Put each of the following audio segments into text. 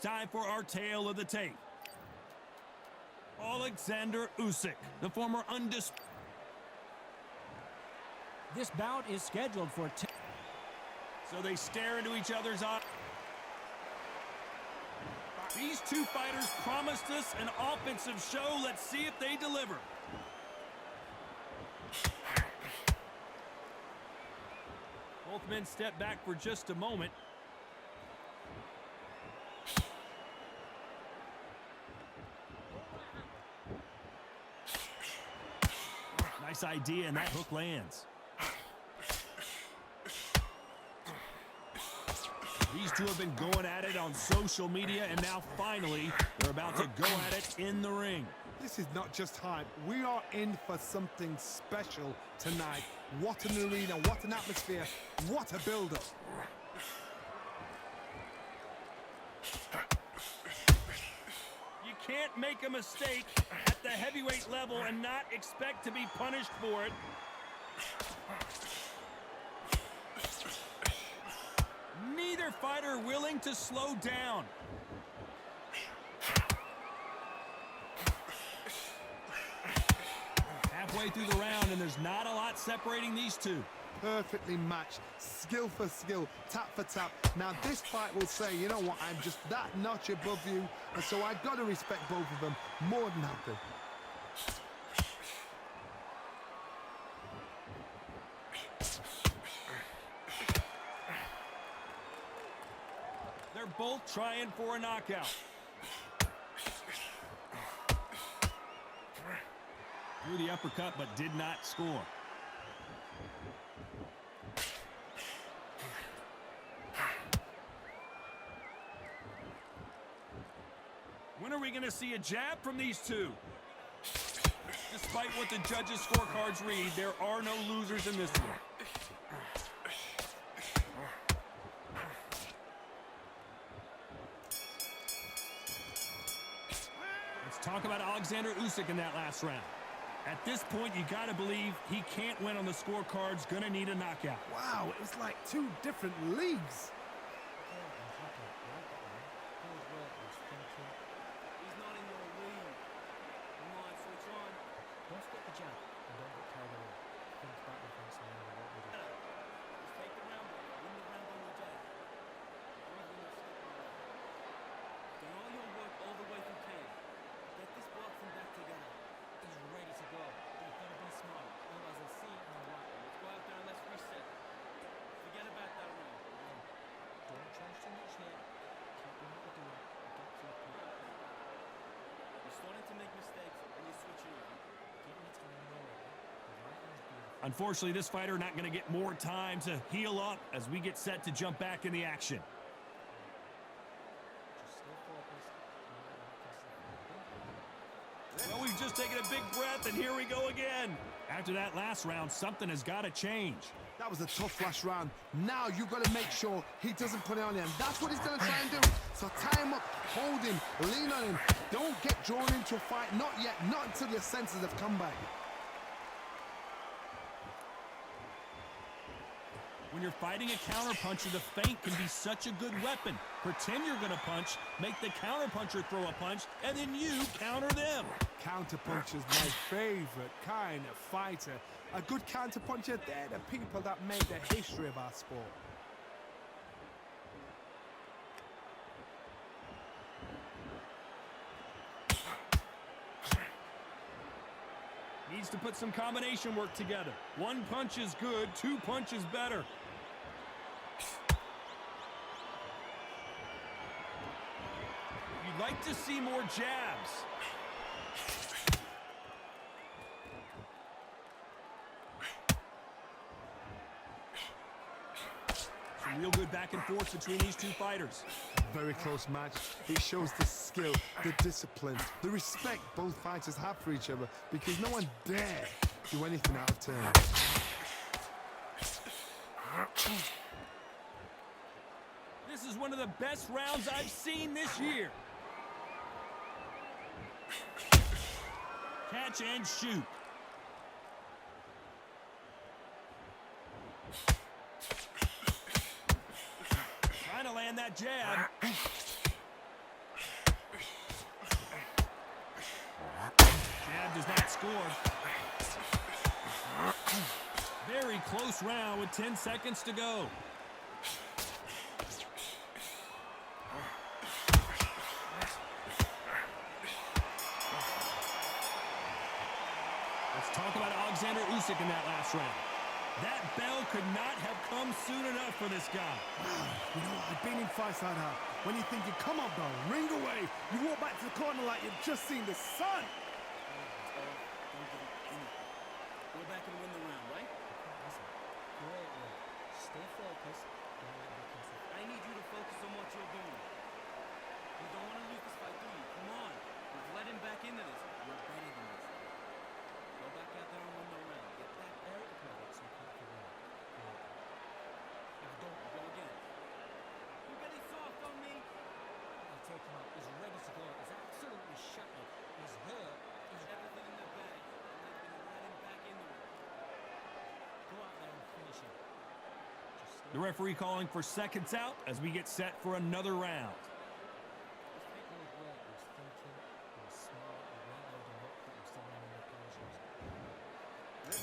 time for our tale of the tape. USYK, the former Undisputed. This bout is scheduled for 10. So they stare into each other's eyes. These two fighters promised us an offensive show. Let's see if they deliver. Both men step back for just a moment. Nice idea, and that hook lands. These two have been going at it on social media, and now finally they're about to go at it in the ring. This is not just hype. We are in for something special tonight. What an arena, what an atmosphere, what a build-up. You can't make a mistake at the heavyweight level and not expect to be punished for it. Neither fighter willing to slow down. Halfway through the round, and there's not a lot separating these two. Perfectly matched, skill for skill, tap for tap. Now this fight will say, you know what, I'm just that notch above you, and so I've got to respect both of them more than happy. They're both trying for a knockout. Threw the uppercut, but did not score. When are we going to see a jab from these two? Despite what the judges' scorecards read, there are no losers in this one. Let's talk about USYK in that last round. At this point, you got to believe he can't win on the scorecards, gonna need a knockout. Wow, it was like two different leagues. He's not in your league. Come on, switch on. Don't skip the jab and don't get carried away. Think back and think something about what we do. Just take the round back. Win the round on your jab. Do all your work all the way through cage. Get this block from back together. He's ready to go. But you've got to be smart. Otherwise they'll see it and they'll rock. Let's go out there and let's reset. Forget about that round. Don't change too much here. Keep doing what you're doing. Get to the point. You're starting to make mistakes and you're switching over. Keep your time lower. The right hand's beautiful. Unfortunately, this fighter not gonna get more time to heal up as we get set to jump back in the action. Just stay focused. Well, we've just taken a big breath, and here we go again. After that last round, something has got to change. That was a tough last round. Now you've got to make sure he doesn't put it on him. That's what he's going to try and do. So tie him up, hold him, lean on him. Don't get drawn into a fight. Not yet. Not until your senses have come back. When you're fighting a counterpuncher, the feint can be such a good weapon. Pretend you're going to punch, make the counterpuncher throw a punch, and then you counter them. Counterpuncher's my favorite kind of fighter. A good counterpuncher, they're the people that made the history of our sport. Needs to put some combination work together. One punch is good, two punches better. You'd like to see more jabs. Some real good back and forth between these two fighters. Very close match. It shows the skill, the discipline, the respect both fighters have for each other, because no one dare do anything out of turn. This is one of the best rounds I've seen this year. Catch and shoot. Trying to land that jab. score. Very close round with 10 seconds to go. Let's talk about Alexander Usyk in that last round. That bell could not have come soon enough for this guy. You know, I've been in fights like that. When you're thinking, come on, bro, ring away. You walk back to the corner like you've just seen the sun. Don't give it anything. Go back and win the round, right? Listen, great work. Stay focused. Don't let it pass. I need you to focus on what you're doing. You don't want to lose this fight, do you? Come on. You've let him back into this. You're better than this. Go back out there and win the round. Get back there. Eric Roberts will pick the win. If you don't, go again. You're getting soft on me. I'll take him out. He's ready to go. He's absolutely shattered. He's hurt. He's everything in the bag. And they're going to let him back into it. Go out there and finish him. Just The referee calling for seconds out as we get set for another round. good work. He was thinking. He was smart. He went loading up, but he was still running the occasions.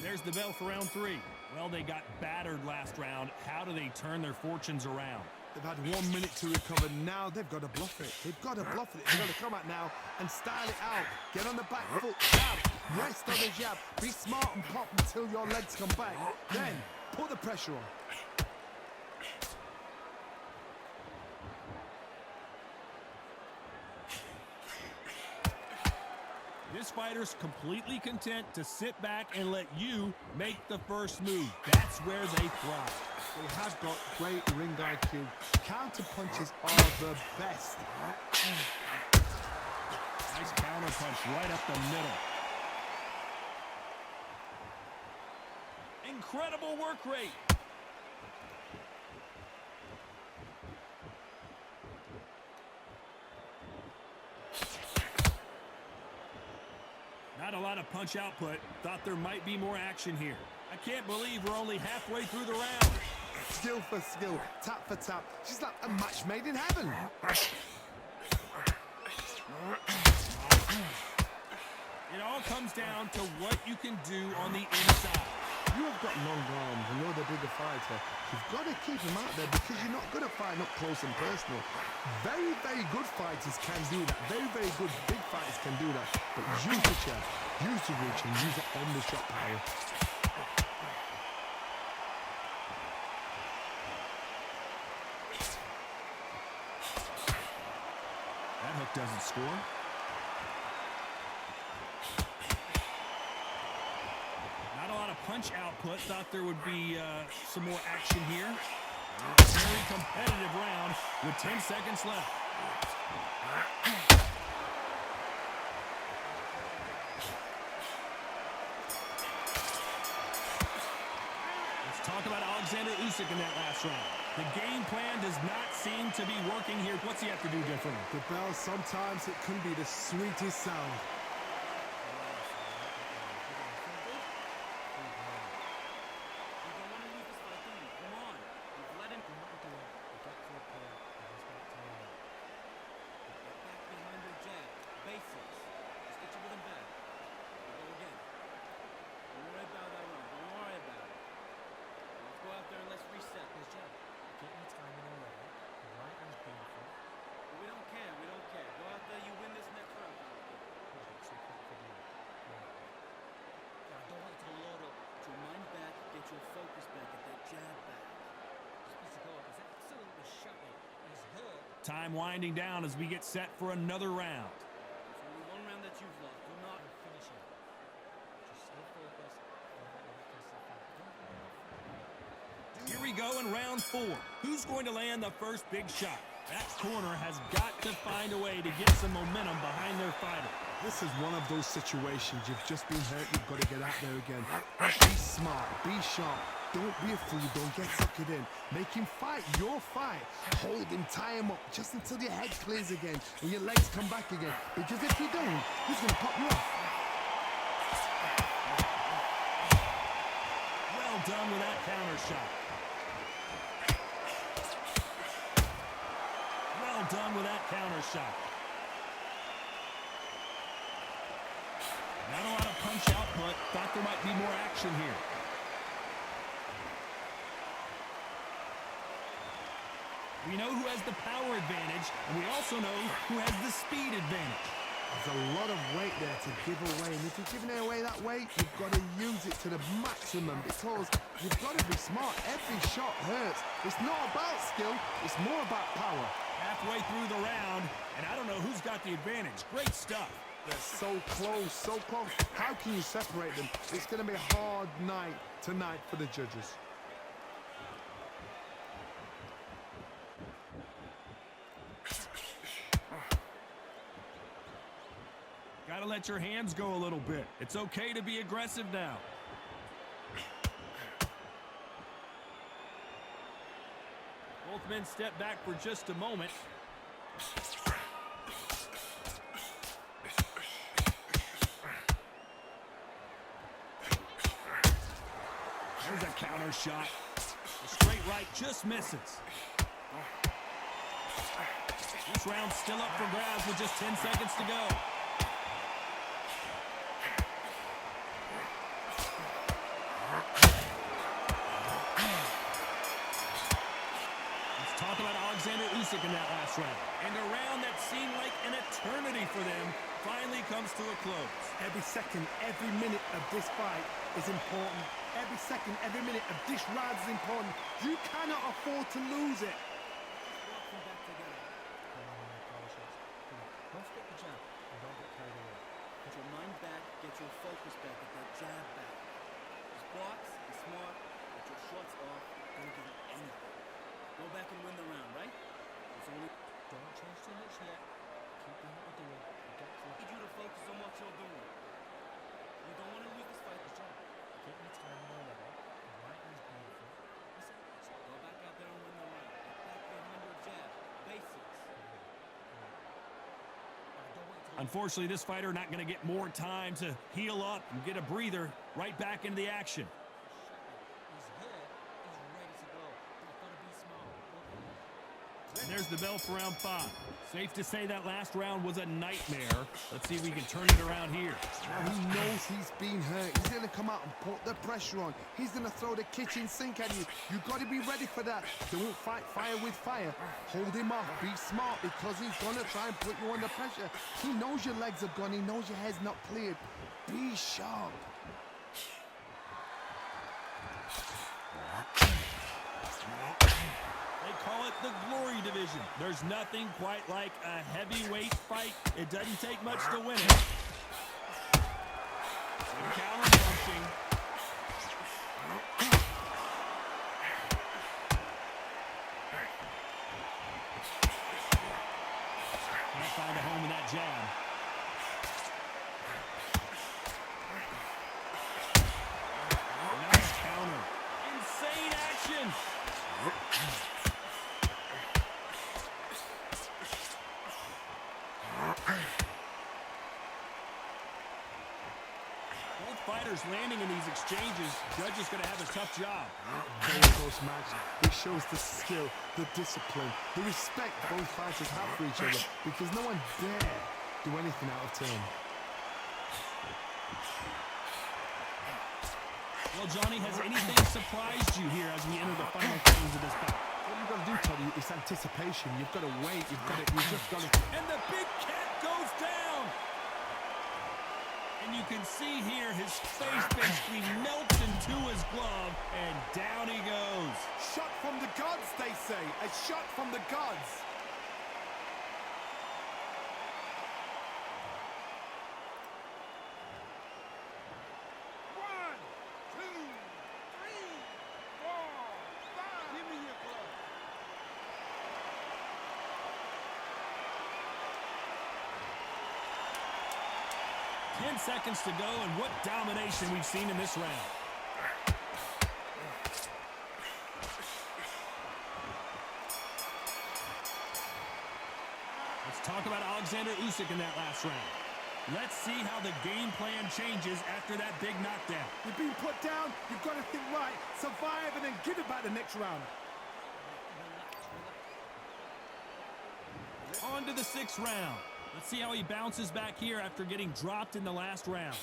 There's the bell for round 3. Well, they got battered last round. How do they turn their fortunes around? They've had 1 minute to recover. Now they've got to bluff it. They've got to bluff it. They've got to come out now and style it out. Get on the back foot, jab, rest on the jab. Be smart and pop until your legs come back. Then put the pressure on. This fighter's completely content to sit back and let you make the first move. That's where they thrive. They have got great ring IQ. Counter punches are the best. Nice counter punch right up the middle. Incredible work rate. Not a lot of punch output. Thought there might be more action here. I can't believe we're only halfway through the round. Skill for skill, tap for tap. She's like a match made in heaven. It all comes down to what you can do on the inside. You have got long arms and you're the bigger fighter. You've got to keep him out there because you're not good at fighting up close and personal. Very, very good fighters can do that. Very, very good big fighters can do that. But use the jab, use the reach, and use the on-the-shot power. That hook doesn't score. Not a lot of punch output. Thought there would be some more action here. Very competitive round with 10 seconds left. Let's talk about Alexander Usyk in that last round. The game plan does not seem to be working here. What's he have to do differently? The bell, sometimes it can be the sweetest sound. You don't want to lose this fight, do you? Come on. You've let him. Do what you're doing. You get to a point and he's not tired. Get back behind your jab. Basics. Just get your rhythm back. Go again. Don't worry about that round. Don't worry about it. Let's go out there and let's reset. His jab. Getting the timing already. The right hand's beautiful. We don't care. We don't care. Go out there. You win this next round. He's got some quick for you. Now, don't wait till load up. Get your mind back. Get your focus back. Get that jab back. Just needs to go. He's absolutely shattered. He's hurt. Time winding down as we get set for another round. It's only one round that you've lost. Do not. And finish him. Just stay focused. Don't let him pass the fight. Here we go in round 4. Who's going to land the first big shot? That corner has got to find a way to get some momentum behind their fighter. This is one of those situations. You've just been hurt. You've got to get out there again. Be smart. Be sharp. Don't be a fool. Don't get suckered in. Make him fight your fight. Hold him. Tie him up just until your head clears again and your legs come back again. Because if you don't, he's going to pop you off. Well done with that counter shot. Well done with that counter shot. Not a lot of punch output. Thought there might be more action here. We know who has the power advantage, and we also know who has the speed advantage. There's a lot of weight there to give away, and if you're giving away that weight, you've got to use it to the maximum because you've got to be smart. Every shot hurts. It's not about skill, it's more about power. Halfway through the round, and I don't know who's got the advantage. Great stuff. They're so close, so close. How can you separate them? It's going to be a hard night tonight for the judges. Gotta let your hands go a little bit. It's okay to be aggressive now. Both men step back for just a moment. There's a counter shot. The straight right just misses. This round's still up for grabs with just 10 seconds to go. Talk about Alexander Usyk in that last round. And a round that seemed like an eternity for them finally comes to a close. Every second, every minute of this fight is important. Every second, every minute of this round is important. You cannot afford to lose it. Walk them back together. Don't forget the jab and don't get carried away. Put your mind back, get your focus back, get that jab back. Just blocks, be smart, get your shots off, don't give it anything. Go back and win the round, right? It's only... Don't change too much yet. Keep doing what you're doing. Get to I need you to focus on what you're doing. You don't want to lose this fight. the jab. Keep your timing on level. The right is beautiful. Listen, Go back out there and win the round. Get back behind your jab. Basics. Unfortunately, this fighter not going to get more time to heal up and get a breather. Right back into the action. he's here. He's ready to go. You've got to be smart. And there's the bell for round 5. Safe to say that last round was a nightmare. Let's see if we can turn it around here. Now he knows he's been hurt. He's going to come out and put the pressure on. He's going to throw the kitchen sink at you. You've got to be ready for that. Don't fight fire with fire. Hold him off. Be smart because he's going to try and put you under pressure. He knows your legs have gone. He knows your head's not cleared. Be sharp. They call it the Glory Division. There's nothing quite like a heavyweight fight. It doesn't take much to win it. Counter punching. Can't find a home in that jab. Nice counter. Insane action. Both fighters landing in these exchanges. Judge is going to have a tough job. Very close match. It shows the skill, the discipline, the respect both fighters have for each other because no one dare do anything out of turn. Well, Johnny, has anything surprised you here as we enter the final frames of this bout? What you've got to do, Toddy, is anticipation. You've got to wait. You just got to... And the big cat goes down. And you can see here his face basically melts into his glove, and down he goes. Shot from the gods, they say. A shot from the gods. Ten seconds to go, and what domination we've seen in this round. Let's talk about Alexander Usyk in that last round. Let's see how the game plan changes after that big knockdown. You've been put down. You've got to think right. Survive and then give it back the next round. On to the 6th round. Let's see how he bounces back here after getting dropped in the last round.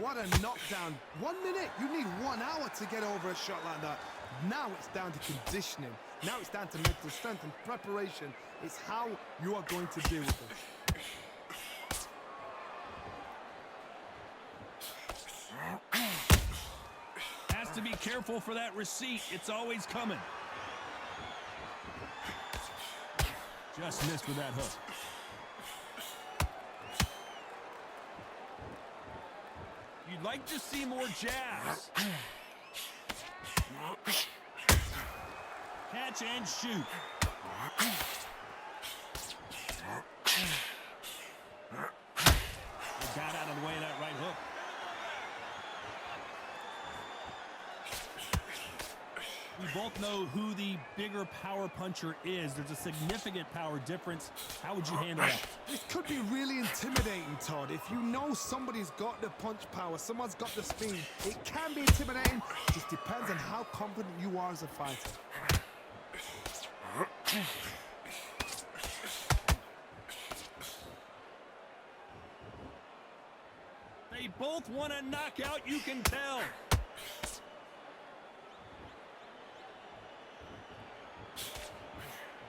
What a knockdown. 1 minute. You need 1 hour to get over a shot like that. Now it's down to conditioning. Now it's down to mental strength and preparation. It's how you are going to deal with this. Has to be careful for that receipt. It's always coming. Just missed with that hook. You'd like to see more jabs. Catch and shoot. He got out of the way of that right hook. We both know who the bigger power puncher is. There's a significant power difference. How would you handle that? This could be really intimidating, Todd. If you know somebody's got the punch power, someone's got the speed, it can be intimidating. Just depends on how confident you are as a fighter. They both want a knockout, you can tell.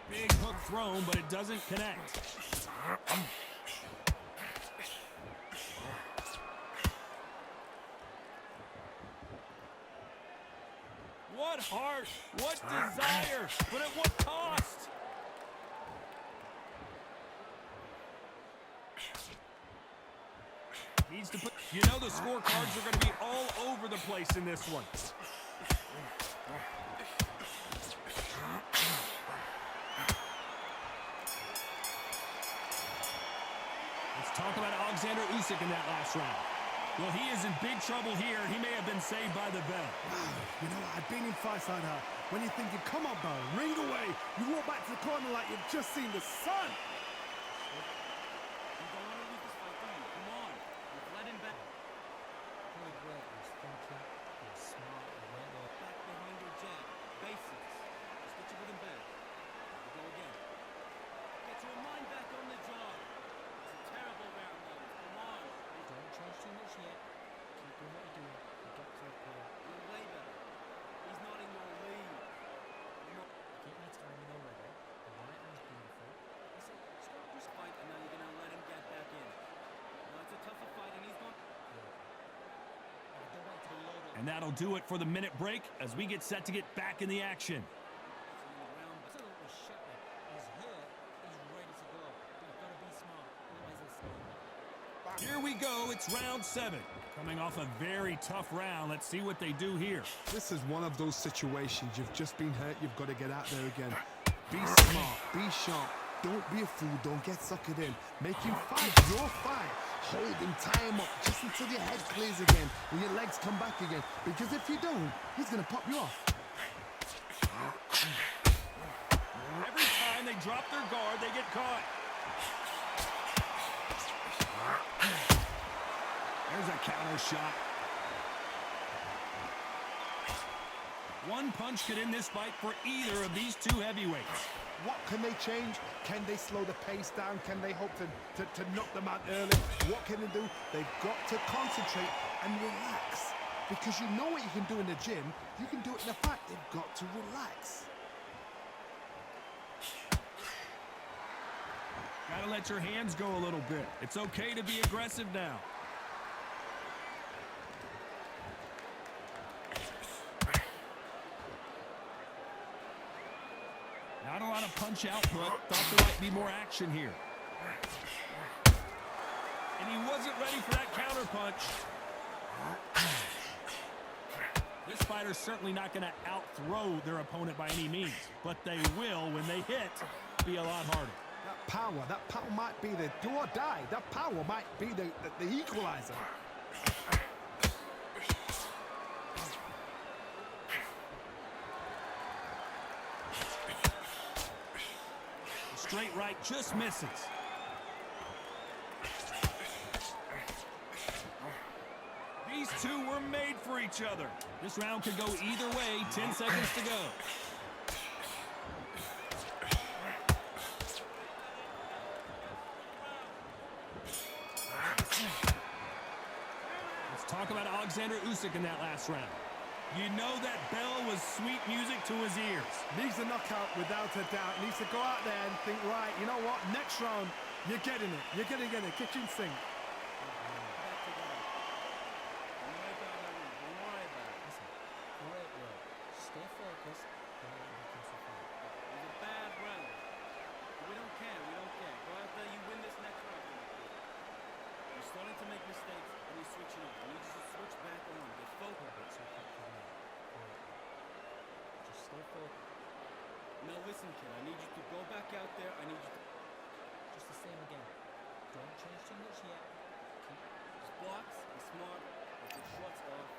Big hook thrown, but it doesn't connect. What heart, what desire, but at what cost? Needs to put, you know the scorecards are going to be all over the place in this one. Talk about Alexander Usyk in that last round. Well, he is in big trouble here. He may have been saved by the bell. Wow, you know, I've been in fights like that. When you're thinking, come on, bro, ring away. You walk back to the corner like you've just seen the sun. You don't want to lose this fight, do you? Come on. You've let him back. Good work. He was thinking. He was smart. He went up. Back behind your jab. Basics. Just get your rhythm back. You go again. Get your mind back on the job. It's a terrible round, though. Come on. Don't change too much yet. Keep doing what you're doing. You get to a point. You're way better. He's not in your league. You're not. Keep your timing already. The right hand's beautiful. Listen, start this fight, and now you're going to let him get back in. Now it's a tougher fight, and he's gone. I don't want to load up. And that'll do it for the minute break as we get set to get back in the action. Absolutely shattered. He's hurt. He's ready to go. But you've got to be smart. Otherwise he'll stay. Here we go. It's round 7. Coming off a very tough round. Let's see what they do here. This is one of those situations. You've just been hurt. You've got to get out there again. Be smart. Be sharp. Don't be a fool. Don't get suckered in. Make him fight your fight. Hold him, tie him up, just until your head clears again and your legs come back again. Because if you don't, he's going to pop you off. Every time they drop their guard, they get caught. There's a counter shot. One punch could end this fight for either of these two heavyweights. What can they change? Can they slow the pace down? Can they hope to knock them out early? What can they do? They've got to concentrate and relax. Because you know what you can do in the gym, you can do it in the fight. They've got to relax. Gotta let your hands go a little bit. It's okay to be aggressive now. Not a lot of punch output. Thought there might be more action here. And he wasn't ready for that counter punch. This fighter's certainly not going to out-throw their opponent by any means, but they will, when they hit, be a lot harder. That power might be the do or die. That power might be the equalizer. Straight right just misses. These two were made for each other. This round could go either way. 10 seconds to go. talk about Alexander Usyk in that last round. You know that bell was sweet music to his ears. Needs a knockout without a doubt. Needs to go out there and think, right, you know what? Next round, you're getting it. You're going to get it. Kitchen sink. Great work. Stay focused. Don't let it become so far. It was a bad round. But we don't care. We don't care. Go out there. You win this next round. You're starting to make mistakes and you're switching up. I need you to switch back on. Get focused. Just stay focused. Now listen, kid. I need you to go back out there. I need you to Just the same again. Don't change too much yet. just box. Be smart. Get your shots off.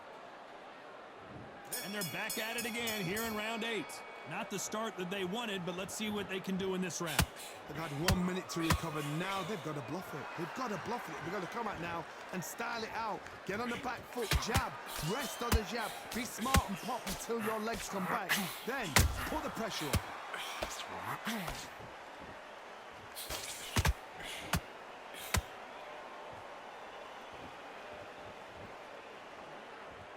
And they're back at it again here in round 8. Not the start that they wanted, but let's see what they can do in this round. They've had 1 minute to recover. Now they've got to bluff it. They've got to bluff it. They've got to come out now and style it out. Get on the back foot, jab, rest on the jab. Be smart and pop until your legs come back. Then put the pressure on.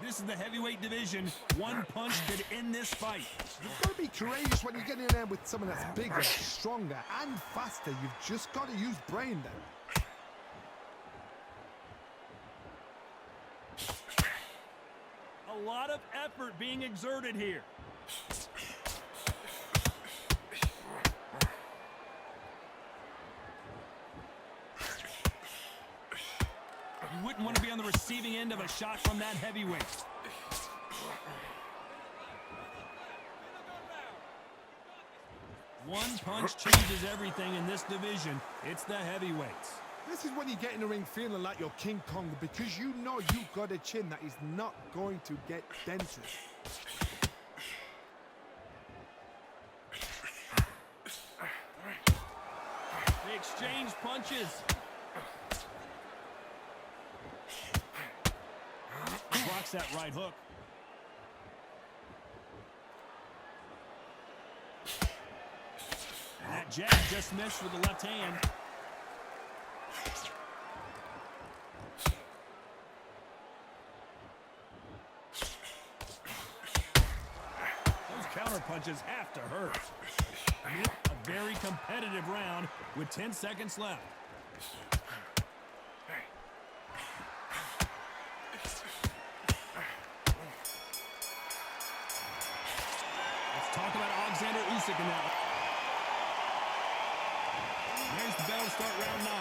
This is the heavyweight division. One punch could end this fight. You've got to be courageous when you get in there with someone that's bigger, stronger, and faster. You've just got to use brain then. A lot of effort being exerted here. You wouldn't want to be on the receiving end of a shot from that heavyweight. One punch changes everything in this division. It's the heavyweights. This is when you get in the ring feeling like you're King Kong because you know you've got a chin that is not going to get dented. They exchange punches. Blocks that right hook. And that jab just missed with the left hand. Those counter punches have to hurt. A very competitive round with 10 seconds left. Talk about Alexander Usyk in that. There's the bell to start round 9.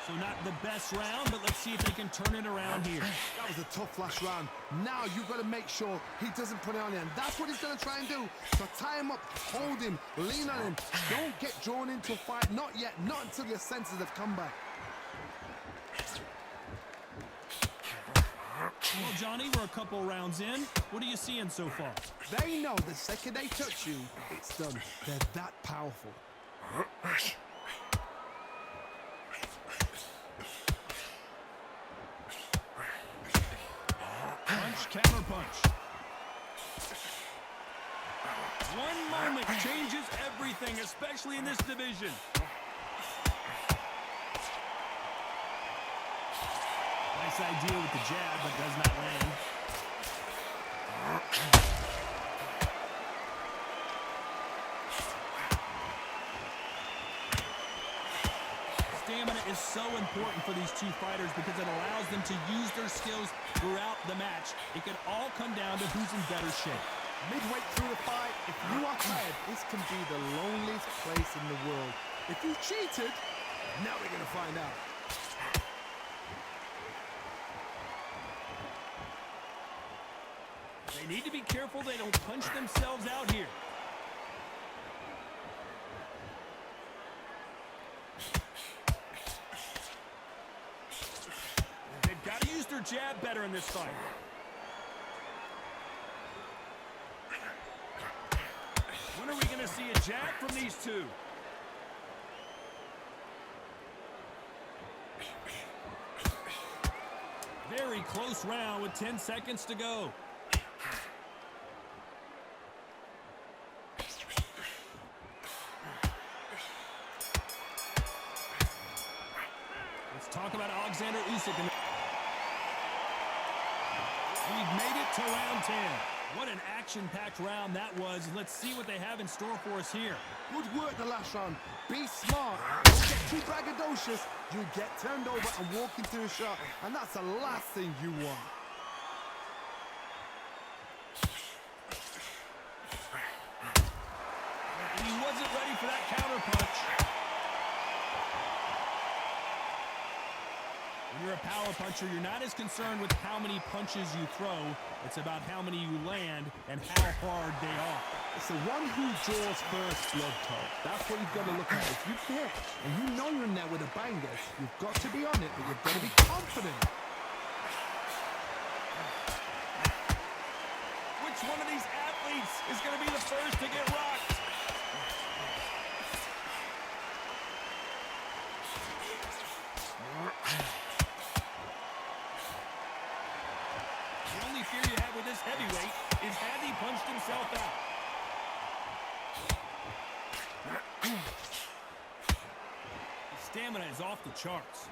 So not the best round, but let's see if they can turn it around here. That was a tough last round. Now you've got to make sure he doesn't put it on you. And that's what he's going to try and do. So tie him up, hold him, lean on him. Don't get drawn into a fight. Not yet. Not until your senses have come back. Well, Johnny, we're a couple rounds in. What are you seeing so far? They know the second they touch you, it's done. They're that powerful. Punch, counter punch. One moment changes everything, especially in this division. Nice idea with the jab, but does not land. Stamina is so important for these two fighters because it allows them to use their skills throughout the match. It can all come down to who's in better shape. Midway through the fight, if you are tired, this can be the loneliest place in the world. If you cheated, now we're going to find out. They need to be careful they don't punch themselves out here. They've got to use their jab better in this fight. When are we going to see a jab from these two? Very close round with 10 seconds to go. Let's talk about Alexander Usyk. We've made it to round 10. What an action-packed round that was. Let's see what they have in store for us here. Good work the last round. Be smart. Don't get too braggadocious. You get turned over and walk into a shot, and that's the last thing you want. And he wasn't ready for that counter punch. When you're a power puncher, you're not as concerned with how many punches you throw. It's about how many you land and how hard they are. It's the one who draws first blood, Todd. That's what you've got to look at. If you hit and you know you're in there with a banger, you've got to be on it, but you've got to be confident. Which one of these athletes is going to be the first to get rocked? The only fear you have with this heavyweight is has he punched himself out? His stamina is off the charts.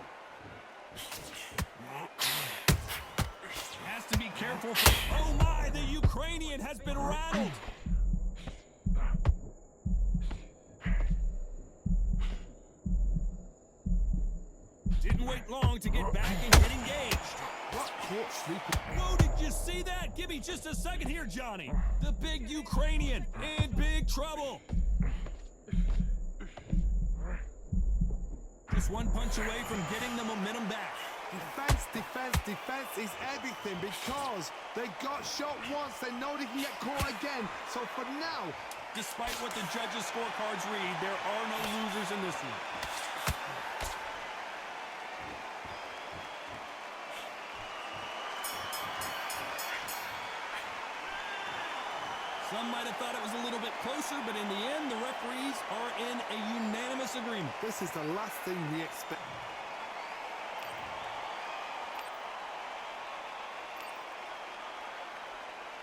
Has to be careful. Oh my, the Ukrainian has been rattled. Didn't wait long to get back and get engaged. What caught sleeping? Whoa, did you see that? Give me just a second here, Johnny. The big Ukrainian in big trouble. Just one punch away from getting the momentum back. Defense, defense, defense is everything because they got shot once. They know they can get caught again. So for now, despite what the judges' scorecards read, there are no losers in this one. Some might have thought it was a little bit closer, but in the end, the referees are in a unanimous agreement. this is the last thing we expect.